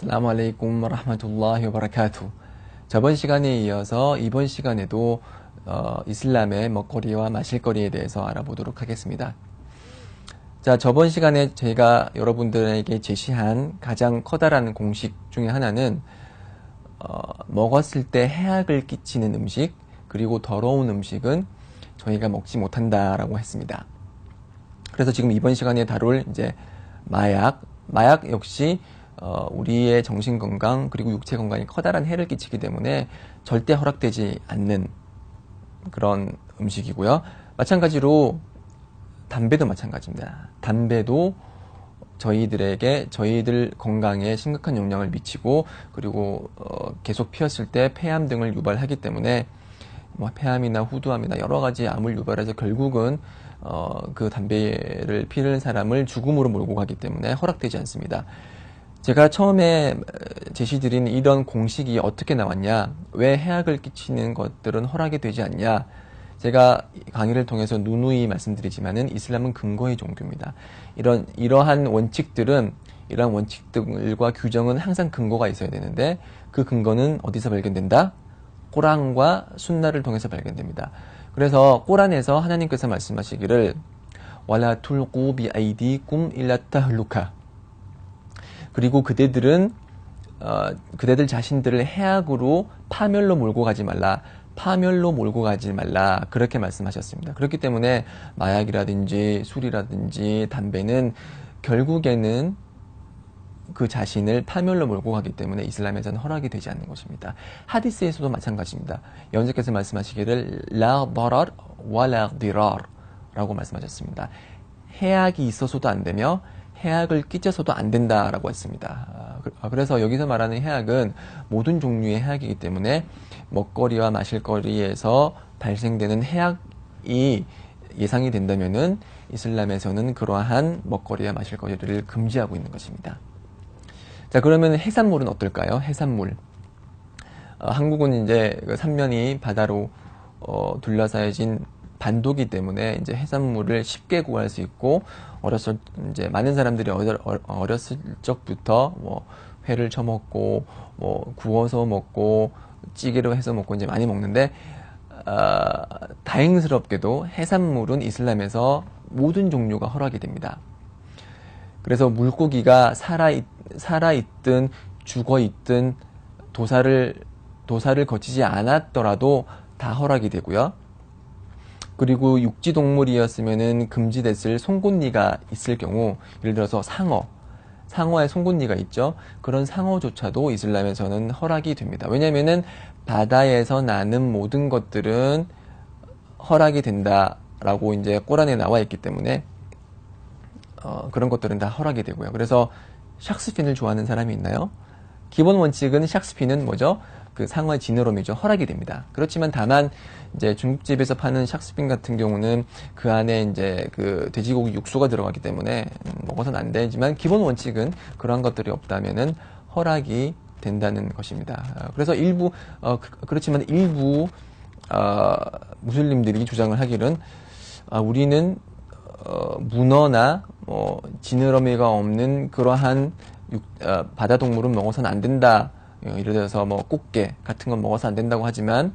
아슬라무 알레이쿰 와라흐마툴라히 와바라카투. 저번 시간에 이어서 이번 시간에도 이슬람의 먹거리와 마실거리에 대해서 알아보도록 하겠습니다. 자, 저번 시간에 제가 여러분들에게 제시한 가장 커다란 공식 중에 하나는 먹었을 때 해악을 끼치는 음식, 그리고 더러운 음식은 저희가 먹지 못한다라고 했습니다. 그래서 지금 이번 시간에 다룰 이제 마약 역시 우리의 정신 건강 그리고 육체 건강에 커다란 해를 끼치기 때문에 절대 허락되지 않는 그런 음식이고요. 마찬가지로 담배도 마찬가지입니다. 담배도 저희들 건강에 심각한 영향을 미치고 그리고 계속 피웠을 때 폐암 등을 유발하기 때문에 뭐 폐암이나 후두암이나 여러 가지 암을 유발해서 결국은 그 담배를 피는 사람을 죽음으로 몰고 가기 때문에 허락되지 않습니다. 제가 처음에 제시드린 이런 공식이 어떻게 나왔냐, 왜 해악을 끼치는 것들은 허락이 되지 않냐, 제가 강의를 통해서 누누이 말씀드리지만은 이슬람은 근거의 종교입니다. 이러한 원칙들과 규정은 항상 근거가 있어야 되는데 그 근거는 어디서 발견된다? 꼬란과 순나를 통해서 발견됩니다. 그래서 꼬란에서 하나님께서 말씀하시기를 왈라 툴꾸 비아이디쿰 일라 타흘루카, 그리고 그대들 자신들을 해악으로 파멸로 몰고 가지 말라, 그렇게 말씀하셨습니다. 그렇기 때문에 마약이라든지 술이라든지 담배는 결국에는 그 자신을 파멸로 몰고 가기 때문에 이슬람에서는 허락이 되지 않는 것입니다. 하디스에서도 마찬가지입니다. 여호와께서 말씀하시기를 라 다랄 와라 디랄 라고 말씀하셨습니다. 해악이 있어서도 안 되며 해악을 끼쳐서도 안 된다라고 했습니다. 그래서 여기서 말하는 해악은 모든 종류의 해악이기 때문에 먹거리와 마실거리에서 발생되는 해악이 예상이 된다면은 이슬람에서는 그러한 먹거리와 마실거리를 금지하고 있는 것입니다. 자, 그러면 해산물은 어떨까요? 해산물. 한국은 이제 삼면이 바다로 둘러싸여진 반도기 때문에 이제 해산물을 쉽게 구할 수 있고, 이제 많은 사람들이 어렸을 적부터 뭐 회를 쳐먹고 뭐 구워서 먹고 찌개로 해서 먹고 이제 많이 먹는데, 다행스럽게도 해산물은 이슬람에서 모든 종류가 허락이 됩니다. 그래서 물고기가 살아있든 죽어있든 도살을 거치지 않았더라도 다 허락이 되고요. 그리고 육지동물이었으면은 금지됐을 송곳니가 있을 경우, 예를 들어서 상어에 송곳니가 있죠. 그런 상어조차도 이슬람에서는 허락이 됩니다. 왜냐면은 바다에서 나는 모든 것들은 허락이 된다라고 이제 꼬란에 나와 있기 때문에 그런 것들은 다 허락이 되고요. 그래서 샥스핀을 좋아하는 사람이 있나요? 기본 원칙은 샥스핀은 뭐죠? 그 상어의 지느러미죠. 허락이 됩니다. 그렇지만 다만 이제 중국집에서 파는 샥스핀 같은 경우는 그 안에 이제 그 돼지고기 육수가 들어가기 때문에 먹어서는 안 되지만 기본 원칙은 그러한 것들이 없다면은 허락이 된다는 것입니다. 그래서 그렇지만 일부 무슬림들이 주장을 하기는 우리는 문어나 지느러미가 없는 그러한 바다 동물은 먹어서는 안 된다. 예를 들어서 뭐 꽃게 같은 건 먹어서 안 된다고 하지만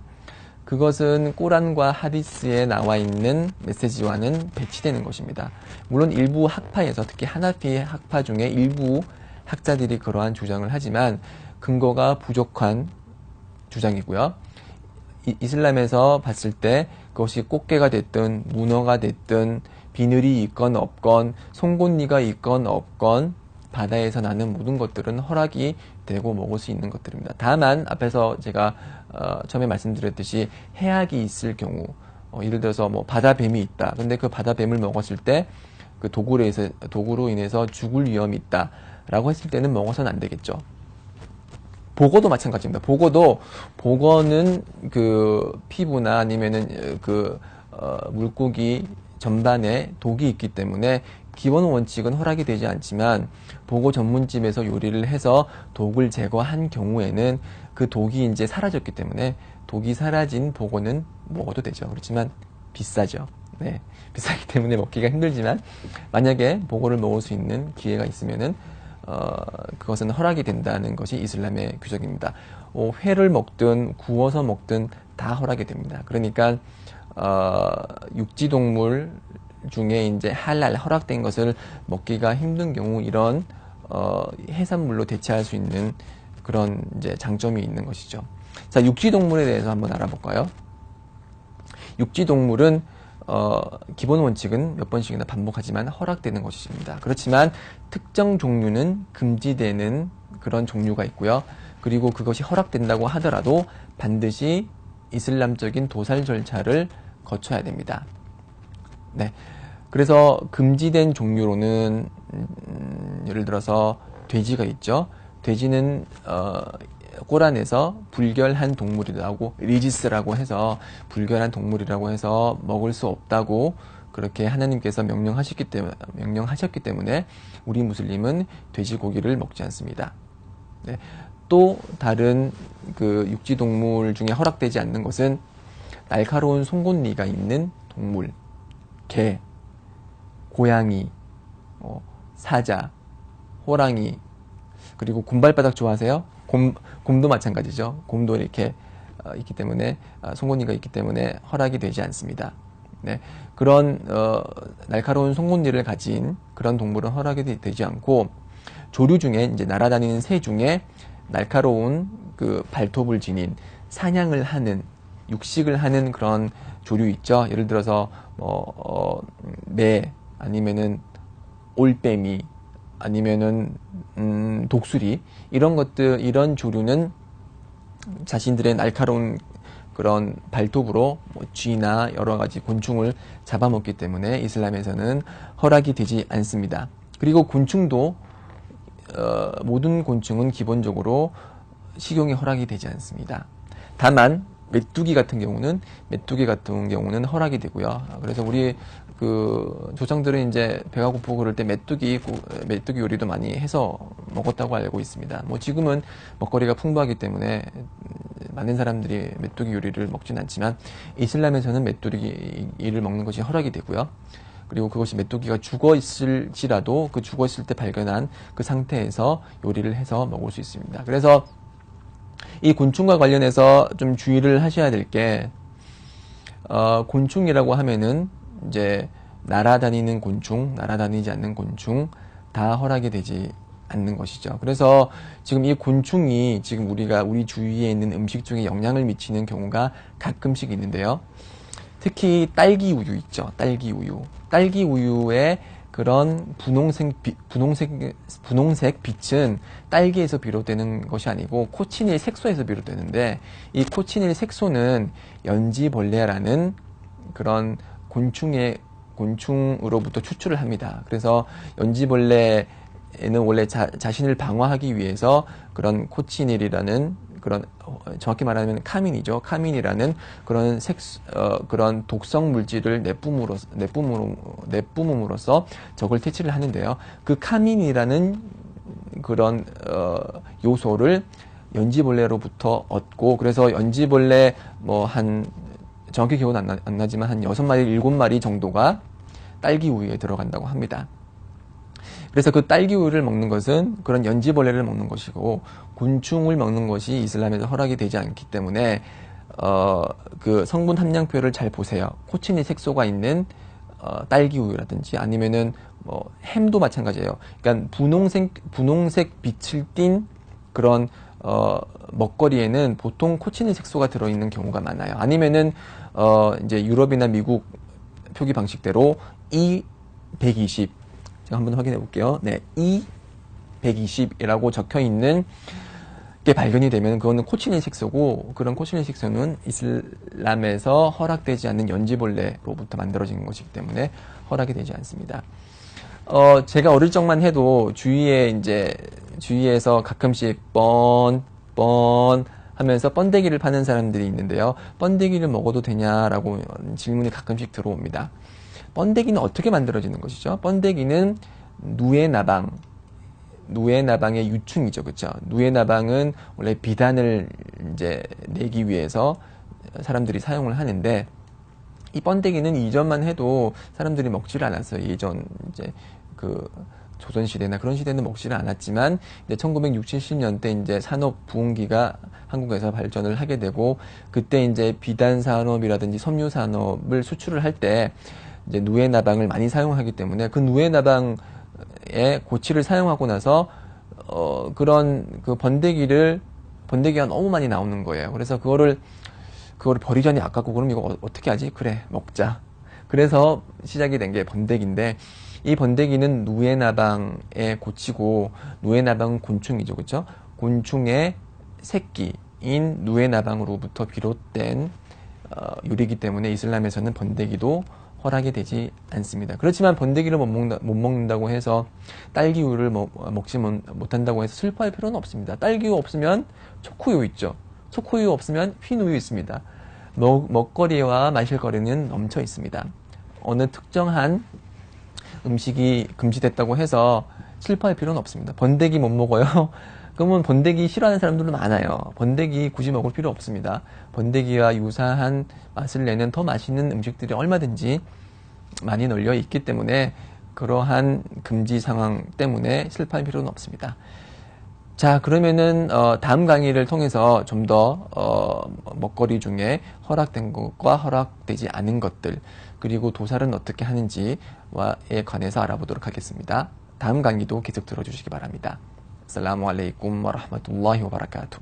그것은 꼬란과 하디스에 나와 있는 메시지와는 배치되는 것입니다. 물론 일부 학파에서, 특히 하나피 학파 중에 일부 학자들이 그러한 주장을 하지만 근거가 부족한 주장이고요. 이슬람에서 봤을 때 그것이 꽃게가 됐든 문어가 됐든 비늘이 있건 없건 송곳니가 있건 없건 바다에서 나는 모든 것들은 허락이 되고 먹을 수 있는 것들입니다. 다만 앞에서 제가 처음에 말씀드렸듯이 해악이 있을 경우, 예를 들어서 뭐 바다뱀이 있다. 근데 그 바다뱀을 먹었을 때 그 도구로 인해서 죽을 위험이 있다라고 했을 때는 먹어서는 안 되겠죠. 보고도 마찬가지입니다. 보고는 그 피부나 아니면은 물고기 전반에 독이 있기 때문에 기본 원칙은 허락이 되지 않지만 보고 전문집에서 요리를 해서 독을 제거한 경우에는 그 독이 이제 사라졌기 때문에 독이 사라진 보고는 먹어도 되죠. 그렇지만 비싸죠. 비싸기 때문에 먹기가 힘들지만 만약에 보고를 먹을 수 있는 기회가 있으면은 그것은 허락이 된다는 것이 이슬람의 규정입니다. 회를 먹든 구워서 먹든 다 허락이 됩니다. 그러니까 육지동물 중에 이제 할랄 허락된 것을 먹기가 힘든 경우 이런 해산물로 대체할 수 있는 그런 이제 장점이 있는 것이죠. 자, 육지동물에 대해서 한번 알아볼까요? 육지동물은 기본 원칙은 몇 번씩이나 반복하지만 허락되는 것입니다. 그렇지만 특정 종류는 금지되는 그런 종류가 있고요. 그리고 그것이 허락된다고 하더라도 반드시 이슬람적인 도살 절차를 거쳐야 됩니다. 네. 그래서 금지된 종류로는 예를 들어서 돼지가 있죠. 돼지는 꼬란에서 불결한 동물이라고 리지스라고 해서 불결한 동물이라고 해서 먹을 수 없다고 그렇게 하나님께서 명령하셨기 때문에 우리 무슬림은 돼지고기를 먹지 않습니다. 네. 또 다른 그 육지 동물 중에 허락되지 않는 것은 날카로운 송곳니가 있는 동물, 개, 고양이, 사자, 호랑이, 그리고 곰발바닥 좋아하세요? 곰도 마찬가지죠. 곰도 이렇게 있기 때문에 송곳니가 있기 때문에 허락이 되지 않습니다. 네, 그런 날카로운 송곳니를 가진 그런 동물은 허락이 되지 않고 조류 중에 이제 날아다니는 새 중에 날카로운 그 발톱을 지닌 사냥을 하는 육식을 하는 그런 조류 있죠. 예를 들어서 매 아니면은 올빼미 아니면은 독수리 이런 것들 이런 조류는 자신들의 날카로운 그런 발톱으로 쥐나 여러 가지 곤충을 잡아먹기 때문에 이슬람에서는 허락이 되지 않습니다. 그리고 곤충도 모든 곤충은 기본적으로 식용이 허락이 되지 않습니다. 다만 메뚜기 같은 경우는 허락이 되고요. 그래서 우리 그 조상들은 이제 배가 고프고 그럴 때 메뚜기 요리도 많이 해서 먹었다고 알고 있습니다. 뭐 지금은 먹거리가 풍부하기 때문에 많은 사람들이 메뚜기 요리를 먹진 않지만 이슬람에서는 메뚜기를 먹는 것이 허락이 되고요. 그리고 그것이 메뚜기가 죽어 있을지라도 그 죽어 있을 때 발견한 그 상태에서 요리를 해서 먹을 수 있습니다. 그래서 이 곤충과 관련해서 좀 주의를 하셔야 될 게 곤충이라고 하면은 이제 날아다니는 곤충, 날아다니지 않는 곤충 다 허락이 되지 않는 것이죠. 그래서 지금 이 곤충이 지금 우리 주위에 있는 음식 중에 영향을 미치는 경우가 가끔씩 있는데요. 특히 딸기 우유 있죠. 딸기 우유. 딸기 우유의 그런 분홍색 빛은 딸기에서 비롯되는 것이 아니고 코치닐 색소에서 비롯되는데 이 코치닐 색소는 연지벌레라는 그런 곤충으로부터 추출을 합니다. 그래서 연지벌레는 원래 자신을 방어하기 위해서 그런 코치닐이라는 그런 정확히 말하면 카민이죠. 카민이라는 그런 그런 독성 물질을 내뿜음으로써 적을 퇴치를 하는데요. 그 카민이라는 그런 요소를 연지벌레로부터 얻고 그래서 연지벌레 정확히 기억은 안 나지만 한 6마리, 7마리 정도가 딸기 우유에 들어간다고 합니다. 그래서 그 딸기 우유를 먹는 것은 그런 연지벌레를 먹는 것이고 곤충을 먹는 것이 이슬람에서 허락이 되지 않기 때문에 그 성분 함량표를 잘 보세요. 코치닌 색소가 있는 딸기 우유라든지 아니면은 햄도 마찬가지예요. 그러니까 분홍색 빛을 띤 그런 먹거리에는 보통 코치닌 색소가 들어있는 경우가 많아요. 아니면은 이제 유럽이나 미국 표기 방식대로 E120 제가 한번 확인해 볼게요. 네, E120이라고 적혀 있는 게 발견이 되면 그거는 코치닌 색소고 그런 코치닌 색소는 이슬람에서 허락되지 않는 연지벌레로부터 만들어진 것이기 때문에 허락이 되지 않습니다. 제가 어릴 적만 해도 주위에서 가끔씩 하면서 번데기를 파는 사람들이 있는데요. 번데기를 먹어도 되냐라고 질문이 가끔씩 들어옵니다. 번데기는 어떻게 만들어지는 것이죠? 번데기는 누에나방의 유충이죠. 그렇죠? 누에나방은 원래 비단을 이제 내기 위해서 사람들이 사용을 하는데 이 번데기는 이전만 해도 사람들이 먹지를 않았어요. 예전 이제 그 조선시대나 그런 시대는 먹지는 않았지만, 이제 1960, 70년대 이제 산업 부흥기가 한국에서 발전을 하게 되고, 그때 이제 비단 산업이라든지 섬유 산업을 수출을 할 때, 이제 누에나방을 많이 사용하기 때문에 그 누에나방의 고치를 사용하고 나서, 그런 그 번데기가 너무 많이 나오는 거예요. 그래서 그거를 버리자니 아깝고, 그럼 이거 어떻게 하지? 그래, 먹자. 그래서 시작이 된 게 번데기인데, 이 번데기는 누에나방에 고치고, 누에나방은 곤충이죠, 그렇죠? 곤충의 새끼인 누에나방으로부터 비롯된 요리이기 때문에 이슬람에서는 번데기도 허락이 되지 않습니다. 그렇지만 번데기를 못 먹는다고 해서 딸기우를 먹지 못한다고 해서 슬퍼할 필요는 없습니다. 딸기우 없으면 초코우유 있죠. 초코우유 없으면 흰우유 있습니다. 먹거리와 마실거리는 넘쳐 있습니다. 어느 특정한 음식이 금지됐다고 해서 슬퍼할 필요는 없습니다. 번데기 못 먹어요? 그러면 번데기 싫어하는 사람들도 많아요. 번데기 굳이 먹을 필요 없습니다. 번데기와 유사한 맛을 내는 더 맛있는 음식들이 얼마든지 많이 널려 있기 때문에 그러한 금지 상황 때문에 슬퍼할 필요는 없습니다. 자, 그러면은 다음 강의를 통해서 좀 더 먹거리 중에 허락된 것과 허락되지 않은 것들, 그리고 도살은 어떻게 하는지에 관해서 알아보도록 하겠습니다. 다음 강의도 계속 들어주시기 바랍니다. 아살라무 알레이쿰 와라흐마툴라히 와바라카투.